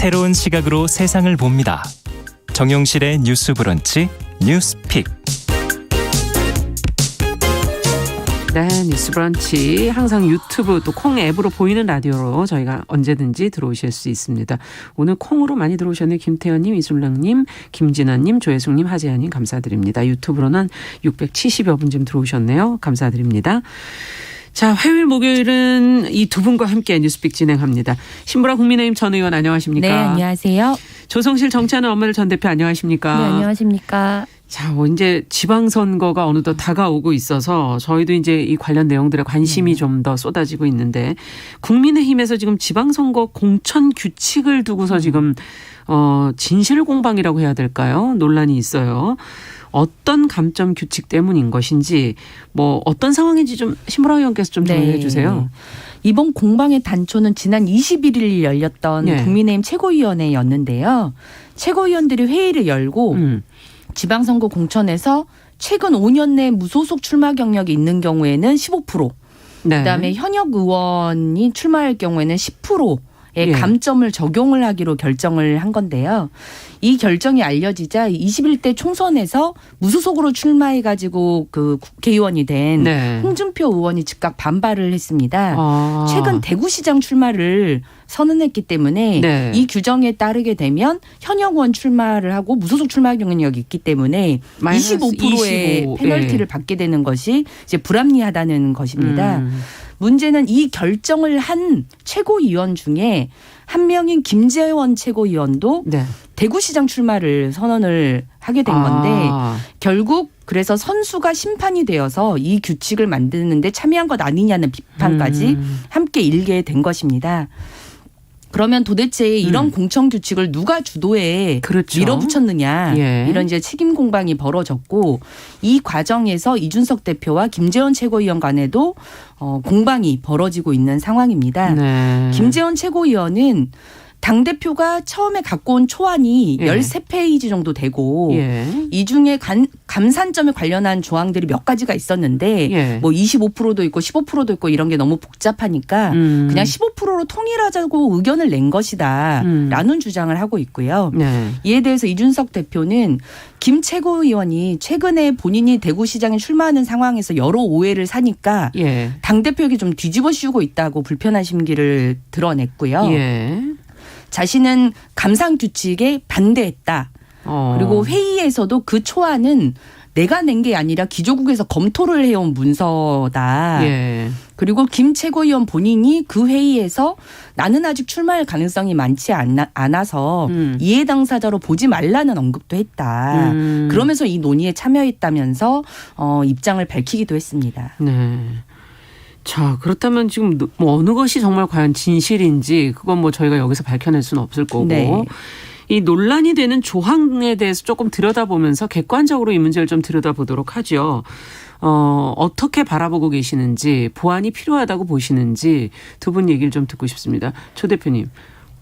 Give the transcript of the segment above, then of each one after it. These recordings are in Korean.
새로운 시각으로 세상을 봅니다. 정용실의 뉴스 브런치 뉴스픽. 네, 뉴스 브런치 항상 유튜브 또 콩 앱으로 보이는 라디오로 저희가 언제든지 들어오실 수 있습니다. 오늘 콩으로 많이 들어오셨네요. 김태현님, 이술랑님, 김진아님, 조혜숙님, 하재현님 감사드립니다. 유튜브로는 670여 분 지금 들어오셨네요. 감사드립니다. 자, 화요일 목요일은 이 두 분과 함께 뉴스픽 진행합니다. 신보라 국민의힘 전 의원 안녕하십니까? 네, 안녕하세요. 조성실 정치하는 엄마들 전 대표 안녕하십니까? 네, 안녕하십니까? 자, 이제 지방선거가 어느덧 다가오고 있어서 저희도 이제 이 관련 내용들에 관심이 좀 더 쏟아지고 있는데 국민의힘에서 지금 지방선거 공천 규칙을 두고서 지금 진실 공방이라고 해야 될까요? 논란이 있어요. 어떤 감점 규칙 때문인 것인지 뭐 어떤 상황인지 좀 신보라 의원께서 좀 정리해 주세요. 이번 공방의 단초는 지난 21일 열렸던 국민의힘 최고위원회였는데요. 최고위원들이 회의를 열고 지방선거 공천에서 최근 5년 내 무소속 출마 경력이 있는 경우에는 15%, 그다음에 현역 의원이 출마할 경우에는 10%의 감점을 적용을 하기로 결정을 한 건데요. 이 결정이 알려지자 21대 총선에서 무소속으로 출마해가지고 그 국회의원이 된 홍준표 의원이 즉각 반발을 했습니다. 최근 대구시장 출마를 선언했기 때문에 이 규정에 따르게 되면 현역 의원 출마를 하고 무소속 출마 경력이 있기 때문에 25%의 페널티를 받게 되는 것이 이제 불합리하다는 것입니다. 문제는 이 결정을 한 최고위원 중에 한 명인 김재원 최고위원도 대구시장 출마를 선언을 하게 된 건데 결국 그래서 선수가 심판이 되어서 이 규칙을 만드는데 참여한 것 아니냐는 비판까지 함께 일게 된 것입니다. 그러면 도대체 이런 공천 규칙을 누가 주도에 밀어붙였느냐 이런 이제 책임 공방이 벌어졌고 이 과정에서 이준석 대표와 김재원 최고위원 간에도 공방이 벌어지고 있는 상황입니다. 김재원 최고위원은 당대표가 처음에 갖고 온 초안이 13페이지 정도 되고 이 중에 감산점에 관련한 조항들이 몇 가지가 있었는데 뭐 25%도 있고 15%도 있고 이런 게 너무 복잡하니까 그냥 15%로 통일하자고 의견을 낸 것이다 라는 주장을 하고 있고요. 이에 대해서 이준석 대표는 김 최고위원이 최근에 본인이 대구시장에 출마하는 상황에서 여러 오해를 사니까 당대표에게 좀 뒤집어 씌우고 있다고 불편한 심기를 드러냈고요. 자신은 감산 규칙에 반대했다. 그리고 회의에서도 그 초안은 내가 낸 게 아니라 기조국에서 검토를 해온 문서다. 그리고 김 최고위원 본인이 그 회의에서 나는 아직 출마할 가능성이 많지 않아서 이해 당사자로 보지 말라는 언급도 했다. 그러면서 이 논의에 참여했다면서 입장을 밝히기도 했습니다. 자, 그렇다면 지금 뭐 어느 것이 정말 과연 진실인지 그건 뭐 저희가 여기서 밝혀낼 수는 없을 거고 이 논란이 되는 조항에 대해서 조금 들여다보면서 객관적으로 이 문제를 좀 들여다보도록 하죠. 어떻게 바라보고 계시는지 보완이 필요하다고 보시는지 두 분 얘기를 좀 듣고 싶습니다. 조 대표님.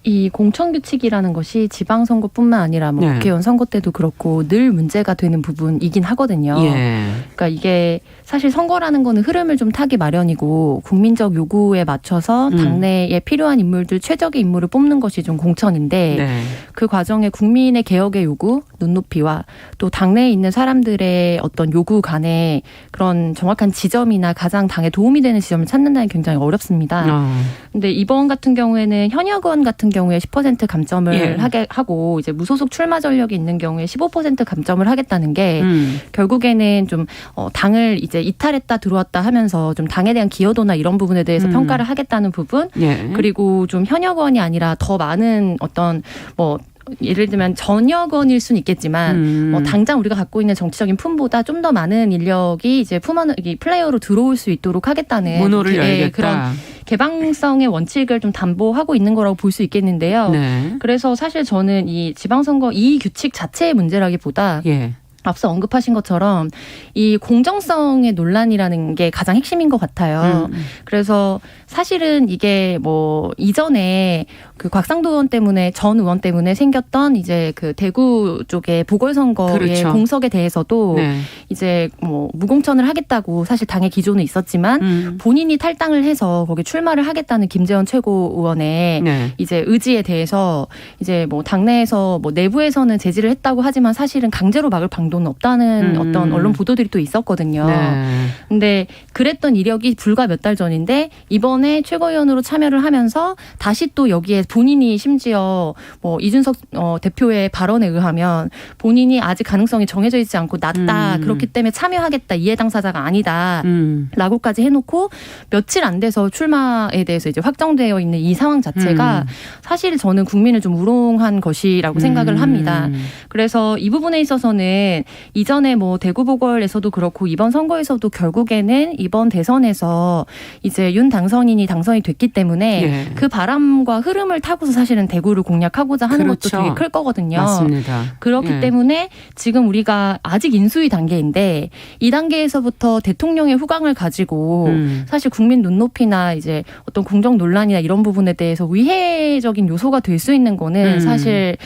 이 공천규칙이라는 것이 지방선거뿐만 아니라 뭐 국회의원 선거 때도 그렇고 늘 문제가 되는 부분이긴 하거든요. 그러니까 이게 사실 선거라는 거는 흐름을 좀 타기 마련이고 국민적 요구에 맞춰서 당내에 필요한 인물들 최적의 인물을 뽑는 것이 좀 공천인데 그 과정에 국민의 개혁의 요구, 눈높이와 또 당내에 있는 사람들의 어떤 요구 간에 그런 정확한 지점이나 가장 당에 도움이 되는 지점을 찾는다는 게 굉장히 어렵습니다. 근데 이번 같은 경우에는 현역 의원 같은 경우에 10% 감점을 하게 하고 이제 무소속 출마 전력이 있는 경우에 15% 감점을 하겠다는 게 결국에는 좀 당을 이제 이탈했다 들어왔다 하면서 좀 당에 대한 기여도나 이런 부분에 대해서 평가를 하겠다는 부분 그리고 좀 현역 의원이 아니라 더 많은 어떤 뭐 예를 들면 전역원일 수는 있겠지만 뭐 당장 우리가 갖고 있는 정치적인 품보다 좀 더 많은 인력이 이제 플레이어로 들어올 수 있도록 하겠다는 문호를 열겠다. 그런 개방성의 원칙을 좀 담보하고 있는 거라고 볼 수 있겠는데요. 그래서 사실 저는 이 지방선거 이 규칙 자체의 문제라기보다 앞서 언급하신 것처럼 이 공정성의 논란이라는 게 가장 핵심인 것 같아요. 그래서 사실은 이게 뭐 이전에 그 곽상도 의원 때문에 전 의원 때문에 생겼던 이제 그 대구 쪽의 보궐선거의 그렇죠. 공석에 대해서도 네. 이제 뭐 무공천을 하겠다고 사실 당의 기조는 있었지만 본인이 탈당을 해서 거기 출마를 하겠다는 김재원 최고의원의 네. 이제 의지에 대해서 이제 뭐 당내에서 뭐 내부에서는 제지를 했다고 하지만 사실은 강제로 막을 방도는 없다는 어떤 언론 보도들이 또 있었거든요. 네. 근데 그랬던 이력이 불과 몇 달 전인데 이번에 최고위원으로 참여를 하면서 다시 또 여기에 본인이 심지어 뭐 이준석 대표의 발언에 의하면 본인이 아직 가능성이 정해져 있지 않고 낮다. 그렇기 때문에 참여하겠다. 이해 당사자가 아니다. 라고까지 해놓고 며칠 안 돼서 출마에 대해서 이제 확정되어 있는 이 상황 자체가 사실 저는 국민을 좀 우롱한 것이라고 생각을 합니다. 그래서 이 부분에 있어서는 이전에 뭐 대구 보궐에서도 그렇고 이번 선거에서도 결국에는 이번 대선에서 이제 윤 당선인이 당선이 됐기 때문에 예. 그 바람과 흐름을 타고서 사실은 대구를 공략하고자 하는 그렇죠. 것도 되게 클 거거든요. 맞습니다. 그렇기 예. 때문에 지금 우리가 아직 인수위 단계인데 이 단계에서부터 대통령의 후광을 가지고 사실 국민 눈높이나 이제 어떤 공정 논란이나 이런 부분에 대해서 위해적인 요소가 될 수 있는 거는 사실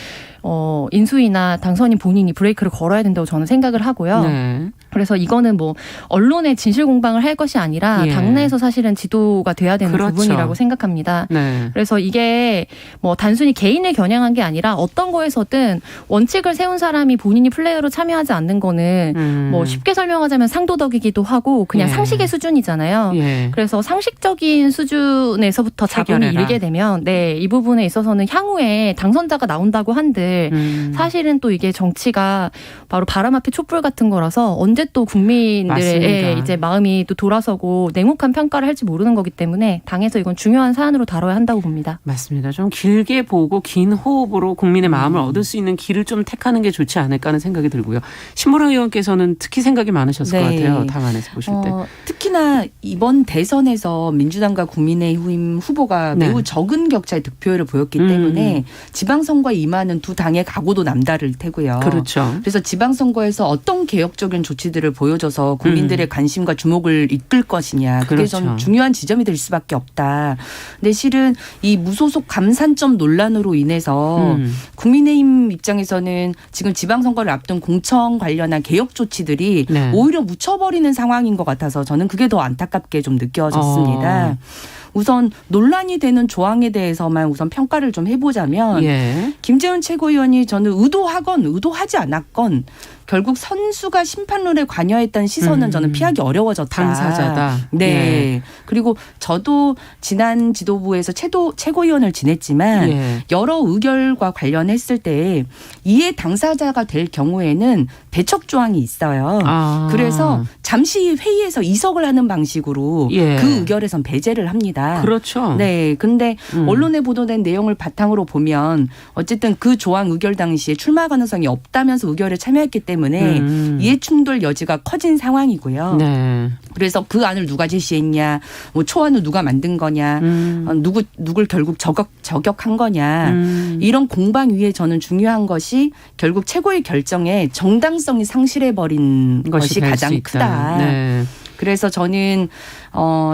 인수위나 당선인 본인이 브레이크를 걸어야 된다고 저는 생각을 하고요. 네. 그래서 이거는 뭐 언론의 진실 공방을 할 것이 아니라 예. 당내에서 사실은 지도가 돼야 되는 그렇죠. 부분이라고 생각합니다. 네. 그래서 이게 뭐 단순히 개인을 겨냥한 게 아니라 어떤 거에서든 원칙을 세운 사람이 본인이 플레이어로 참여하지 않는 거는 뭐 쉽게 설명하자면 상도덕이기도 하고 그냥 예. 상식의 수준이잖아요. 예. 그래서 상식적인 수준에서부터 자본이 이르게 되면 네, 이 부분에 있어서는 향후에 당선자가 나온다고 한들 사실은 또 이게 정치가 바로 바람 앞에 촛불 같은 거라서 언제 또 국민들의 맞습니다. 이제 마음이 또 돌아서고 냉혹한 평가를 할지 모르는 거기 때문에 당에서 이건 중요한 사안으로 다뤄야 한다고 봅니다. 맞습니다. 좀 길게 보고 긴 호흡으로 국민의 마음을 얻을 수 있는 길을 좀 택하는 게 좋지 않을까 하는 생각이 들고요. 신보라 의원께서는 특히 생각이 많으셨을 네. 것 같아요. 당 안에서 보실 때. 특히나 이번 대선에서 민주당과 국민의힘 후보가 네. 매우 적은 격차의 득표율을 보였기 때문에 지방선거에 임하는 두 당의 각오도 남다를 테고요. 그렇죠. 그래서 지방선거에서 어떤 개혁적인 조치들을 보여줘서 국민들의 관심과 주목을 이끌 것이냐. 그게 그렇죠. 좀 중요한 지점이 될 수밖에 없다. 근데 실은 이 무소속 감산점 논란으로 인해서 국민의힘 입장에서는 지금 지방선거를 앞둔 공천 관련한 개혁 조치들이 네. 오히려 묻혀버리는 상황인 것 같아서 저는 그게 더 안타깝게 좀 느껴졌습니다. 우선 논란이 되는 조항에 대해서만 우선 평가를 좀 해보자면 예. 김재원 최고위원이 저는 의도하건 의도하지 않았건 결국 선수가 심판론에 관여했다는 시선은 저는 피하기 어려워졌다. 당사자다. 네. 예. 그리고 저도 지난 지도부에서 최고위원을 지냈지만 예. 여러 의결과 관련했을 때 이해 당사자가 될 경우에는 배척 조항이 있어요. 그래서 잠시 회의에서 이석을 하는 방식으로 예. 그 의결에선 배제를 합니다. 그렇죠. 네. 근데 언론에 보도된 내용을 바탕으로 보면 어쨌든 그 조항 의결 당시에 출마 가능성이 없다면서 의결에 참여했기 때문에 이해충돌 여지가 커진 상황이고요. 네. 그래서 그 안을 누가 제시했냐, 뭐 초안을 누가 만든 거냐, 누굴 결국 저격한 거냐 이런 공방 위에 저는 중요한 것이 결국 최고의 결정에 정당성이 상실해버린 것이 가장 크다. 네. 그래서 저는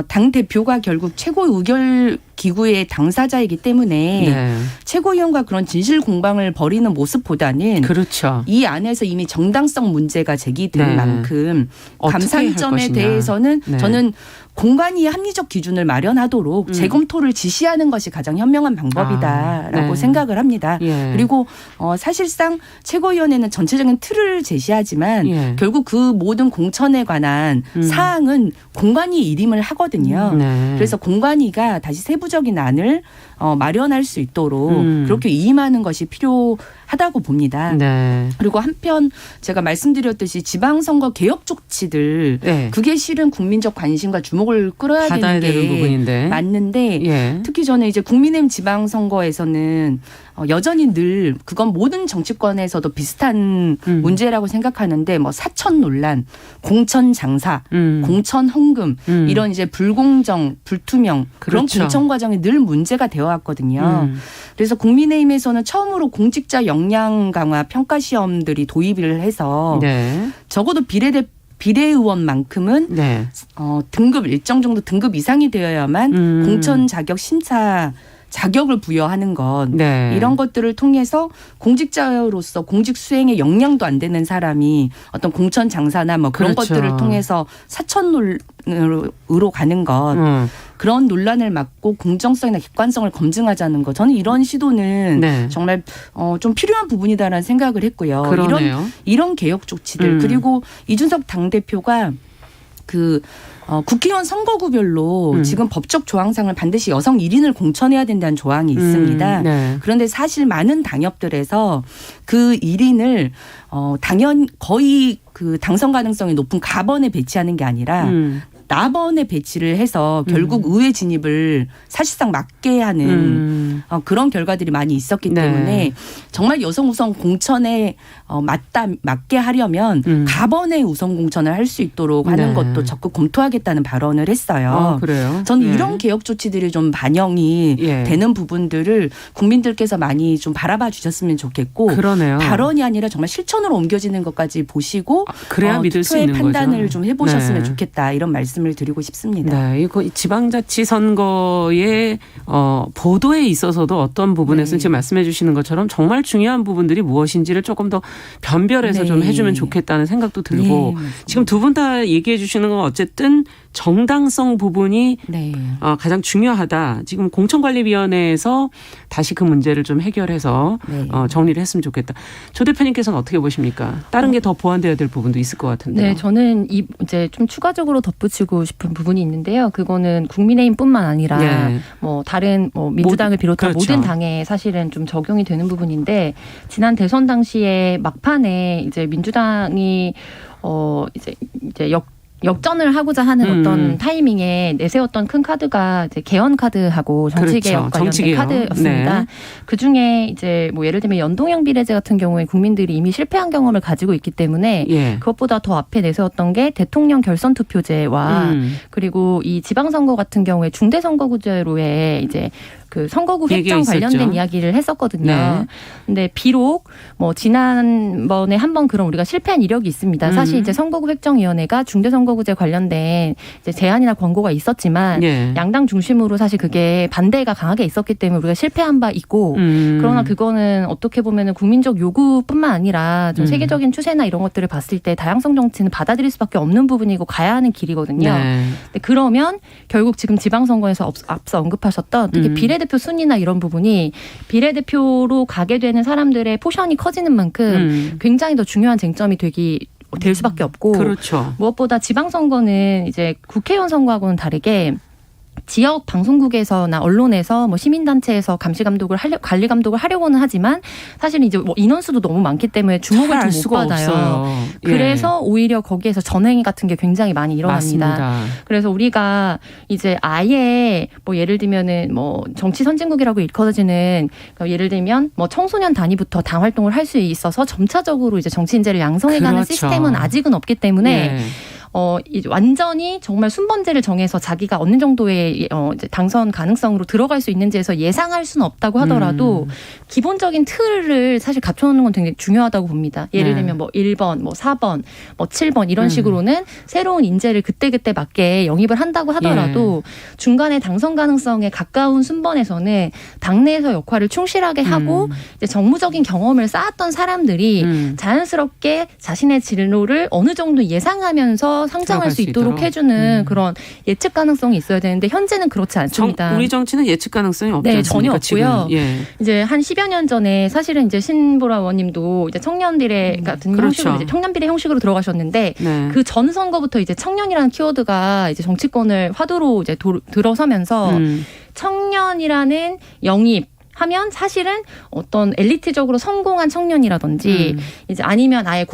당 대표가 결국 최고 의결 기구의 당사자이기 때문에 네. 최고위원과 그런 진실 공방을 벌이는 모습보다는 그렇죠. 이 안에서 이미 정당성 문제가 제기된 네. 만큼 감산점에 대해서는 네. 저는 공관위의 합리적 기준을 마련하도록 재검토를 지시하는 것이 가장 현명한 방법이다라고 네. 생각을 합니다. 예. 그리고 사실상 최고위원회는 전체적인 틀을 제시하지만 예. 결국 그 모든 공천에 관한 사항은 공관위 일임을 하거든요. 네. 그래서 공관위가 다시 세부적인 안을 마련할 수 있도록 그렇게 위임하는 것이 필요하다고 봅니다. 네. 그리고 한편 제가 말씀드렸듯이 지방선거 개혁 조치들 네. 그게 실은 국민적 관심과 주목을 끌어야 되는 게 부분인데. 맞는데 예. 특히 저는 이제 국민의힘 지방선거에서는 여전히 늘 그건 모든 정치권에서도 비슷한 문제라고 생각하는데 뭐 사천 논란, 공천 장사, 공천 헌금 이런 이제 불공정, 불투명 그렇죠. 그런 공천 과정이 늘 문제가 되어 왔거든요. 그래서 국민의힘에서는 처음으로 공직자 역량 강화 평가 시험들이 도입을 해서 네. 적어도 비례의원만큼은 네. 등급 일정 정도 등급 이상이 되어야만 공천 자격 심사 자격을 부여하는 것 네. 이런 것들을 통해서 공직자로서 공직 수행에 역량도 안 되는 사람이 어떤 공천 장사나 뭐 그런 그렇죠. 것들을 통해서 사천으로 가는 것 그런 논란을 막고 공정성이나 객관성을 검증하자는 것 저는 이런 시도는 네. 정말 좀 필요한 부분이다라는 생각을 했고요. 그러네요. 이런 개혁 조치들 그리고 이준석 당대표가 국회의원 선거구별로 지금 법적 조항상을 반드시 여성 1인을 공천해야 된다는 조항이 있습니다. 네. 그런데 사실 많은 당협들에서 그 1인을 거의 그 당선 가능성이 높은 가번에 배치하는 게 아니라 나번에 배치를 해서 결국 의회 진입을 사실상 막게 하는 그런 결과들이 많이 있었기 네. 때문에 정말 여성 우선 공천에 맞게 하려면 가번의 우선 공천을 할 수 있도록 하는 네. 것도 적극 검토하겠다는 발언을 했어요. 그래요? 저는 네. 이런 개혁 조치들이 좀 반영이 예. 되는 부분들을 국민들께서 많이 좀 바라봐 주셨으면 좋겠고 그러네요. 발언이 아니라 정말 실천으로 옮겨지는 것까지 보시고 그래야 믿을 수 있는 판단을 거죠. 좀 해보셨으면 네. 좋겠다 이런 말씀을 드리고 싶습니다. 네, 이거 지방자치 선거의 보도에 있어서도 어떤 부분에서는 지금 말씀해 주시는 것처럼 정말 중요한 부분들이 무엇인지를 조금 더 변별해서 좀 해주면 좋겠다는 생각도 들고 지금 두 분 다 얘기해 주시는 건 어쨌든 정당성 부분이 가장 중요하다. 지금 공천관리위원회에서 다시 그 문제를 좀 해결해서 정리를 했으면 좋겠다. 조 대표님께서는 어떻게 보십니까? 다른 게 더 보완돼야 될 부분도 있을 것 같은데요. 네, 저는 이제 좀 추가적으로 덧붙이고 싶은 부분이 있는데요. 그거는 국민의힘뿐만 아니라 네. 뭐 다른 민주당을 비롯한 그렇죠. 모든 당에 사실은 좀 적용이 되는 부분인데 지난 대선 당시에 막판에 이제 민주당이 이제 역전을 하고자 하는 어떤 타이밍에 내세웠던 큰 카드가 이제 개헌 카드하고 정치개혁 그렇죠. 관련된 정치개혁. 카드였습니다. 네. 그 중에 이제 뭐 예를 들면 연동형 비례제 같은 경우에 국민들이 이미 실패한 경험을 가지고 있기 때문에 그것보다 더 앞에 내세웠던 게 대통령 결선 투표제와 그리고 이 지방선거 같은 경우에 중대선거구제로의 이제 그 선거구 획정 관련된 이야기를 했었거든요. 네. 근데 비록 뭐 지난번에 한번 그런 우리가 실패한 이력이 있습니다. 사실 이제 선거구 획정위원회가 중대선거구제 관련된 이제 제안이나 권고가 있었지만 양당 중심으로 사실 그게 반대가 강하게 있었기 때문에 우리가 실패한 바 있고 그러나 그거는 어떻게 보면은 국민적 요구뿐만 아니라 좀 세계적인 추세나 이런 것들을 봤을 때 다양성 정치는 받아들일 수밖에 없는 부분이고 가야 하는 길이거든요. 근데 그러면 결국 지금 지방선거에서 앞서 언급하셨던 특히 비례대표 순위나 이런 부분이 비례대표로 가게 되는 사람들의 포션이 커지는 만큼 굉장히 더 중요한 쟁점이 될 수밖에 없고 그렇죠. 무엇보다 지방선거는 이제 국회의원 선거하고는 다르게 지역 방송국에서나 언론에서 뭐 시민단체에서 관리 감독을 하려고는 하지만 사실은 이제 뭐 인원수도 너무 많기 때문에 주목을 좀 못 받아요. 없어요. 그래서 오히려 거기에서 전행위 같은 게 굉장히 많이 일어납니다. 맞습니다. 그래서 우리가 이제 아예 뭐 예를 들면은 뭐 정치 선진국이라고 일컬어지는 예를 들면 뭐 청소년 단위부터 당 활동을 할 수 있어서 점차적으로 이제 정치인재를 양성해가는 그렇죠. 시스템은 아직은 없기 때문에. 이제 완전히 정말 순번제를 정해서 자기가 어느 정도의 이제 당선 가능성으로 들어갈 수 있는지에서 예상할 수는 없다고 하더라도 기본적인 틀을 사실 갖춰놓는 건 굉장히 중요하다고 봅니다. 예를 들면 뭐 1번, 뭐 4번, 뭐 7번 이런 식으로는 새로운 인재를 그때그때 맞게 영입을 한다고 하더라도 중간에 당선 가능성에 가까운 순번에서는 당내에서 역할을 충실하게 하고 이제 정무적인 경험을 쌓았던 사람들이 자연스럽게 자신의 진로를 어느 정도 예상하면서 상장할 수 있도록 해주는 그런 예측 가능성이 있어야 되는데 현재는 그렇지 않습니다. 우리 정치는 예측 가능성이 없지 않습니까? 전혀 없고요. 이제 한 10여 년 전에 사실은 이제 신보라 의원님도 이제 청년비례 같은 형식으로 이제 청년비례 형식으로 들어가셨는데 그 전 선거부터 이제 청년이라는 키워드가 이제 정치권을 화두로 이제 들어서면서 청년이라는 영입 하면 사실은 어떤 엘리트적으로 성공한 청년이라든지 이제 아니면 아예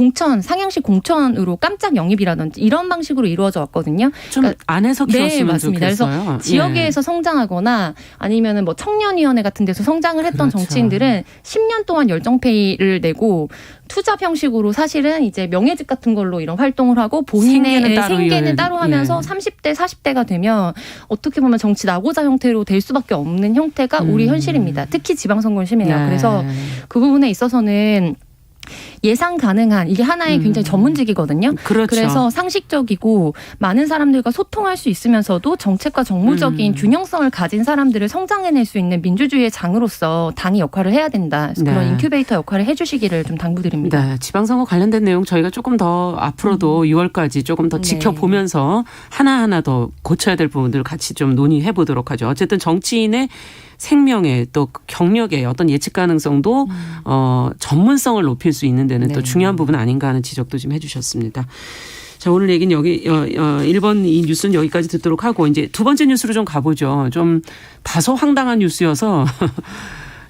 상향식 공천으로 깜짝 영입이라든지 이런 방식으로 이루어져 왔거든요. 좀 그러니까, 안에서 키웠으면 맞습니다. 좋겠어요. 그래서 지역에서 성장하거나 아니면은 뭐 청년위원회 같은 데서 성장을 했던 정치인들은 10년 동안 열정페이를 내고 투잡 형식으로 사실은 이제 명예직 같은 걸로 이런 활동을 하고 본인의 생계는 따로 하면서 30대, 40대가 되면 어떻게 보면 정치 낙오자 형태로 될 수밖에 없는 형태가 우리 현실입니다. 특히 지방선거는 심해요. 그래서 그 부분에 있어서는 예상 가능한 이게 하나의 굉장히 전문직이거든요. 그렇죠. 그래서 상식적이고 많은 사람들과 소통할 수 있으면서도 정책과 정무적인 균형성을 가진 사람들을 성장해낼 수 있는 민주주의의 장으로서 당이 역할을 해야 된다. 그래서 그런 인큐베이터 역할을 해주시기를 좀 당부드립니다. 네, 지방선거 관련된 내용 저희가 조금 더 앞으로도 6월까지 조금 더 지켜보면서 하나하나 더 고쳐야 될 부분들을 같이 좀 논의해 보도록 하죠. 어쨌든 정치인의 생명에 또 경력에 어떤 예측 가능성도 전문성을 높일 수 있는 데는 또 중요한 부분 아닌가 하는 지적도 좀 해 주셨습니다. 자, 오늘 얘기는 여기 1번 이 뉴스는 여기까지 듣도록 하고 이제 두 번째 뉴스로 좀 가보죠. 좀 다소 황당한 뉴스여서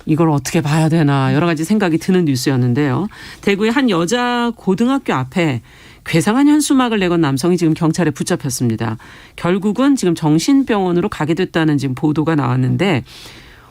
이걸 어떻게 봐야 되나 여러 가지 생각이 드는 뉴스였는데요. 대구의 한 여자 고등학교 앞에 괴상한 현수막을 내건 남성이 지금 경찰에 붙잡혔습니다. 결국은 지금 정신병원으로 가게 됐다는 지금 보도가 나왔는데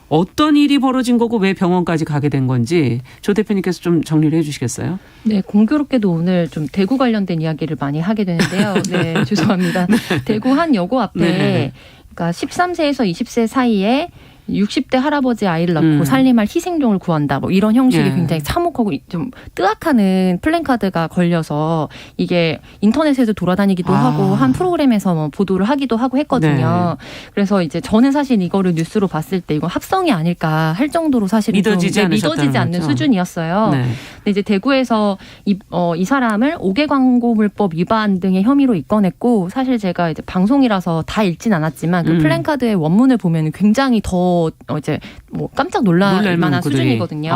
어떤 일이 벌어진 거고 왜 병원까지 가게 된 건지 조 대표님께서 좀 정리를 해 주시겠어요? 네, 공교롭게도 오늘 좀 대구 관련된 이야기를 많이 하게 되는데요. 네, 죄송합니다. 대구 한 여고 앞에 그러니까 13세에서 20세 사이에 60대 할아버지 아이를 낳고 살림할 희생종을 구한다. 뭐 이런 형식이 굉장히 참혹하고 좀 뜨악하는 플랜카드가 걸려서 이게 인터넷에도 돌아다니기도 하고 한 프로그램에서 뭐 보도를 하기도 하고 했거든요. 그래서 이제 저는 사실 이거를 뉴스로 봤을 때 이거 합성이 아닐까 할 정도로 사실 믿어지지 않는 수준이었어요. 근데 이제 대구에서 이 사람을 5개 광고물법 위반 등의 혐의로 입건했고 사실 제가 이제 방송이라서 다 읽진 않았지만 그 플랜카드의 원문을 보면 굉장히 더 이제 뭐 깜짝 놀랄 만한 수준이거든요.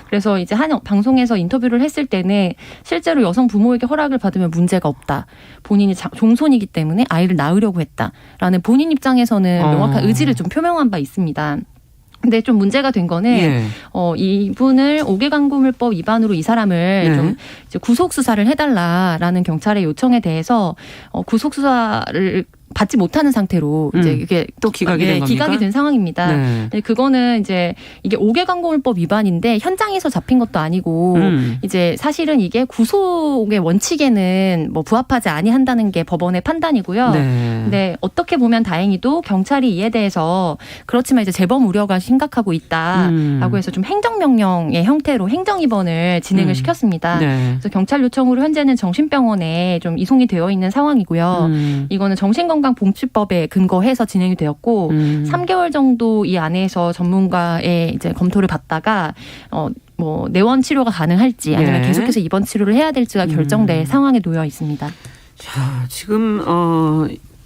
그래서 이제 한 방송에서 인터뷰를 했을 때는 실제로 여성 부모에게 허락을 받으면 문제가 없다. 본인이 종손이기 때문에 아이를 낳으려고 했다라는 본인 입장에서는 명확한 의지를 좀 표명한 바 있습니다. 근데 좀 문제가 된 거는 이분을 5개 광고물법 위반으로 이 사람을 좀 이제 구속 수사를 해달라라는 경찰의 요청에 대해서 구속 수사를 받지 못하는 상태로 이제 이게 또 기각이 된 겁니까? 기각이 된 상황입니다. 근데 그거는 이제 이게 5개 광고물법 위반인데 현장에서 잡힌 것도 아니고 이제 사실은 이게 구속의 원칙에는 뭐 부합하지 아니한다는 게 법원의 판단이고요. 근데 어떻게 보면 다행히도 경찰이 이에 대해서 그렇지만 이제 재범 우려가 심각하고 있다라고 해서 좀 행정명령의 형태로 행정입원을 진행을 시켰습니다. 그래서 경찰 요청으로 현재는 정신병원에 좀 이송이 되어 있는 상황이고요. 이거는 정신건강복지법에 근거해서 진행이 되었고 3개월 정도 이 안에서 전문가의 이제 검토를 받다가 뭐 내원 치료가 가능할지 아니면 계속해서 입원 치료를 해야 될지가 결정될 상황에 놓여 있습니다. 자, 지금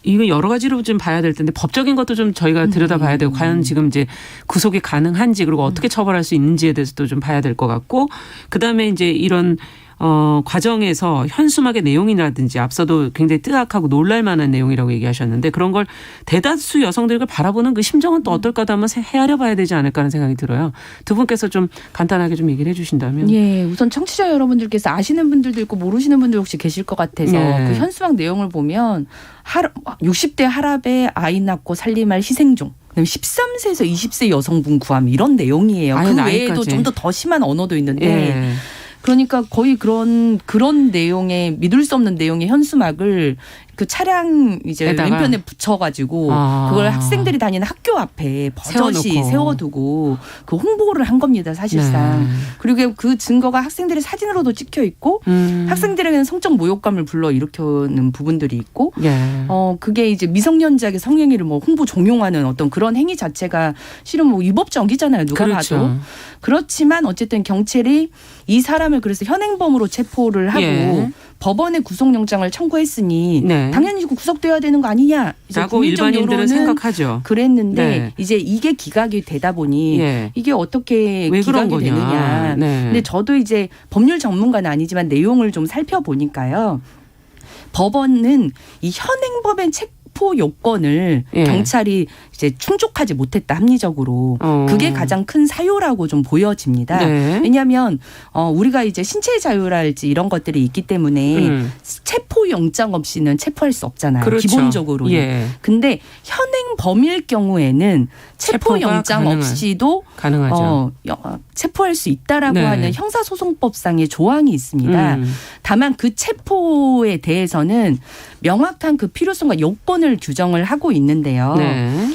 이거 여러 가지로 좀 봐야 될 텐데 법적인 것도 좀 저희가 들여다봐야 되고 과연 지금 이제 구속이 가능한지 그리고 어떻게 처벌할 수 있는지에 대해서도 좀 봐야 될 것 같고 그다음에 이제 이런 과정에서 현수막의 내용이라든지 앞서도 굉장히 뜨악하고 놀랄만한 내용이라고 얘기하셨는데 그런 걸 대다수 여성들을 바라보는 그 심정은 또 어떨까도 한번 헤아려 봐야 되지 않을까 하는 생각이 들어요. 두 분께서 좀 간단하게 좀 얘기를 해 주신다면. 예, 우선 청취자 여러분들께서 아시는 분들도 있고 모르시는 분들 혹시 계실 것 같아서 그 현수막 내용을 보면 60대 할아베 아이 낳고 살림할 희생종. 13세에서 20세 여성분 구함 이런 내용이에요. 그 외에도 좀 더 심한 언어도 있는데 그러니까 거의 그런 내용의 믿을 수 없는 내용의 현수막을 그 차량 이제 왼편에 붙여가지고 그걸 학생들이 다니는 학교 앞에 버젓이 세워두고 그 홍보를 한 겁니다 사실상. 그리고 그 증거가 학생들의 사진으로도 찍혀 있고 학생들에게는 성적 모욕감을 불러일으키는 부분들이 있고 그게 이제 미성년자에게 성행위를 뭐 홍보 종용하는 어떤 그런 행위 자체가 실은 뭐 위법적이잖아요 누가 봐도. 그렇지만 어쨌든 경찰이 이 사람을 그래서 현행범으로 체포를 하고 법원에 구속영장을 청구했으니 당연히 구속돼야 되는 거 아니냐. 라고 일반인들은 생각하죠. 그랬는데 이제 이게 기각이 되다 보니 이게 어떻게 기각이 되느냐. 근데 저도 이제 법률 전문가는 아니지만 내용을 좀 살펴보니까요. 법원은 이 현행범의 체포 요건을 예. 경찰이 이제 충족하지 못했다 합리적으로 그게 가장 큰 사유라고 좀 보여집니다. 네. 왜냐하면 우리가 이제 신체 자유랄지 이런 것들이 있기 때문에 체포 영장 없이는 체포할 수 없잖아요. 그렇죠. 기본적으로. 예. 근데 현행 범일 경우에는 체포 영장 없이도 가능하죠. 체포할 수 있다라고 네. 하는 형사소송법상의 조항이 있습니다. 다만 그 체포에 대해서는 명확한 그 필요성과 요건을 규정을 하고 있는데요. 네.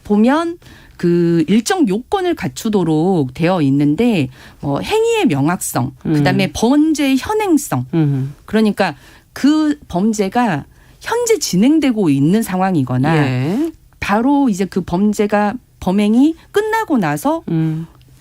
보면 그 일정 요건을 갖추도록 되어 있는데 행위의 명확성, 그다음에 범죄의 현행성. 그러니까 그 범죄가 현재 진행되고 있는 상황이거나 예. 바로 이제 그 범행이 끝나고 나서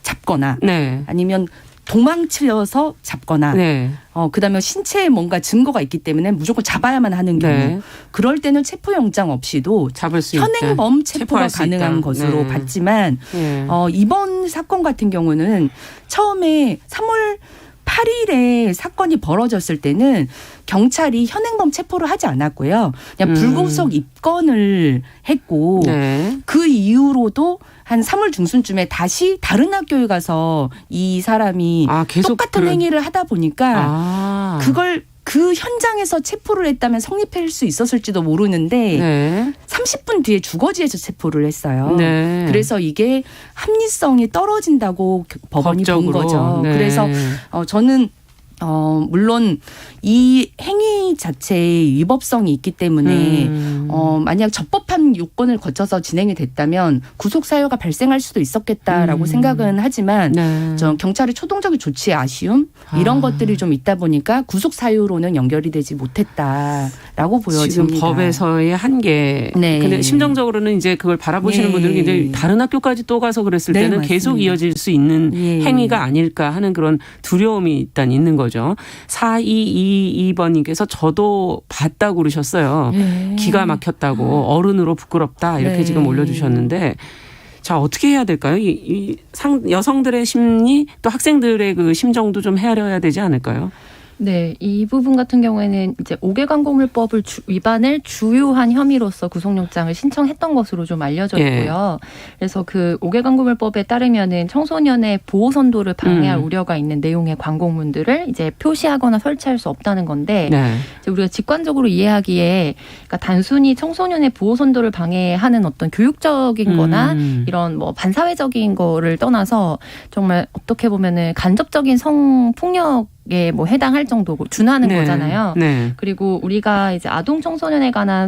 잡거나 네. 아니면 도망치려서 잡거나 네. 그다음에 신체에 뭔가 증거가 있기 때문에 무조건 잡아야만 하는 경우 네. 그럴 때는 체포영장 없이도 잡을 수 현행범 체포가 체포할 수 가능한 있다. 것으로 네. 봤지만 예. 이번 사건 같은 경우는 처음에 3월 8일에 사건이 벌어졌을 때는 경찰이 현행범 체포를 하지 않았고요. 그냥 불구속 입건을 했고 네. 그 이후로도 한 3월 중순쯤에 다시 다른 학교에 가서 이 사람이 계속 똑같은 행위를 하다 보니까 그걸 그 현장에서 체포를 했다면 성립할 수 있었을지도 모르는데 네. 30분 뒤에 주거지에서 체포를 했어요. 네. 그래서 이게 합리성이 떨어진다고 법원이 본 거죠. 네. 그래서 저는 물론 이 행위 자체의 위법성이 있기 때문에 만약 적법한 요건을 거쳐서 진행이 됐다면 구속 사유가 발생할 수도 있었겠다라고 생각은 하지만 네. 경찰의 초동적인 조치의 아쉬움 이런 것들이 좀 있다 보니까 구속 사유로는 연결이 되지 못했다라고 보여집니다. 지금 법에서의 한계. 네. 근데 심정적으로는 이제 그걸 바라보시는 네. 분들은 굉장히 다른 학교까지 또 가서 그랬을 네, 때는 맞습니다. 계속 이어질 수 있는 예. 행위가 아닐까 하는 그런 두려움이 일단 있는 거죠. 4222번님께서 저도 봤다고 그러셨어요. 네. 기가 막혔다고 어른으로 부끄럽다 이렇게 네. 지금 올려주셨는데 자 어떻게 해야 될까요? 여성들의 심리 또 학생들의 그 심정도 좀 헤아려야 되지 않을까요? 네, 이 부분 같은 경우에는 이제 5개 광고물법을 위반을 주요한 혐의로서 구속영장을 신청했던 것으로 좀 알려져 있고요. 그래서 그 5개 광고물법에 따르면은 청소년의 보호 선도를 방해할 우려가 있는 내용의 광고문들을 이제 표시하거나 설치할 수 없다는 건데 네. 이제 우리가 직관적으로 이해하기에 그러니까 단순히 청소년의 보호 선도를 방해하는 어떤 교육적인거나 이런 뭐 반사회적인 거를 떠나서 정말 어떻게 보면은 간접적인 성폭력 에 뭐 해당할 정도고 준하는 네. 거잖아요. 네. 그리고 우리가 이제 아동 청소년에 관한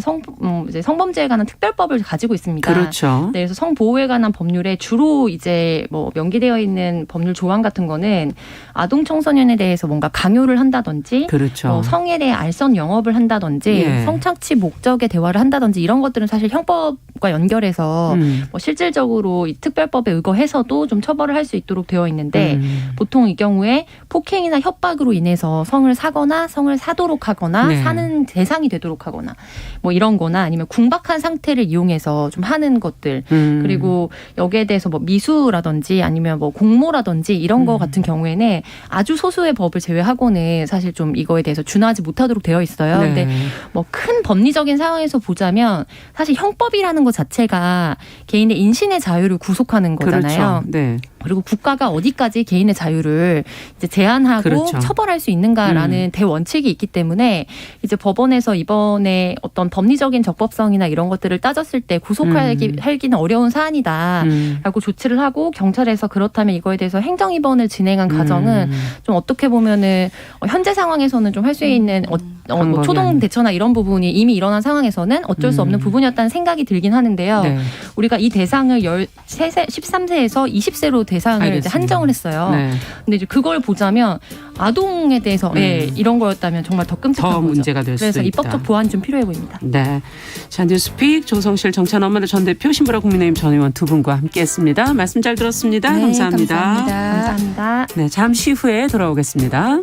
이제 성범죄에 관한 특별법을 가지고 있습니다. 그렇죠. 네, 그래서 성보호에 관한 법률에 주로 이제 뭐 명기되어 있는 법률 조항 같은 거는 아동 청소년에 대해서 뭔가 강요를 한다든지, 그렇죠. 성에 대해 알선 영업을 한다든지, 예. 성착취 목적의 대화를 한다든지 이런 것들은 사실 형법과 연결해서 뭐 실질적으로 이 특별법에 의거해서도 좀 처벌을 할 수 있도록 되어 있는데 보통 이 경우에 폭행이나 협박으로 인해서 성을 사거나 성을 사도록 하거나 네. 사는 대상이 되도록 하거나 뭐 이런 거나 아니면 궁박한 상태를 이용해서 좀 하는 것들 그리고 여기에 대해서 뭐 미수라든지 아니면 뭐 공모라든지 이런 거 같은 경우에는 아주 소수의 법을 제외하고는 사실 좀 이거에 대해서 준하지 못하도록 되어 있어요. 네. 근데 뭐 큰 법리적인 상황에서 보자면 사실 형법이라는 것 자체가 개인의 인신의 자유를 구속하는 거잖아요. 그렇죠. 네. 그리고 국가가 어디까지 개인의 자유를 이제 제한하고 그렇죠. 처벌할 수 있는가라는 대원칙이 있기 때문에 이제 법원에서 이번에 어떤 법리적인 적법성이나 이런 것들을 따졌을 때 구속하기는 어려운 사안이다라고 조치를 하고 경찰에서 그렇다면 이거에 대해서 행정입원을 진행한 과정은 좀 어떻게 보면은 현재 상황에서는 좀 할 수 있는 뭐 초동 대처나 이런 부분이 이미 일어난 상황에서는 어쩔 수 없는 부분이었다는 생각이 들긴 하는데요. 네. 우리가 이 대상을 13세에서 20세로 대상을 이제 한정을 했어요. 네. 근데 이제 그걸 보자면 아동에 대해서 이런 거였다면 정말 더 끔찍한 더 거죠. 문제가 될 수도 있다. 그래서 입법적 보완이 좀 필요해 보입니다. 네. 자, 뉴스픽 조성실 정찬 엄마들 전 대표 신보라 국민의힘 전 의원 두 분과 함께했습니다. 말씀 잘 들었습니다. 네, 감사합니다. 감사합니다. 감사합니다. 네, 잠시 후에 돌아오겠습니다.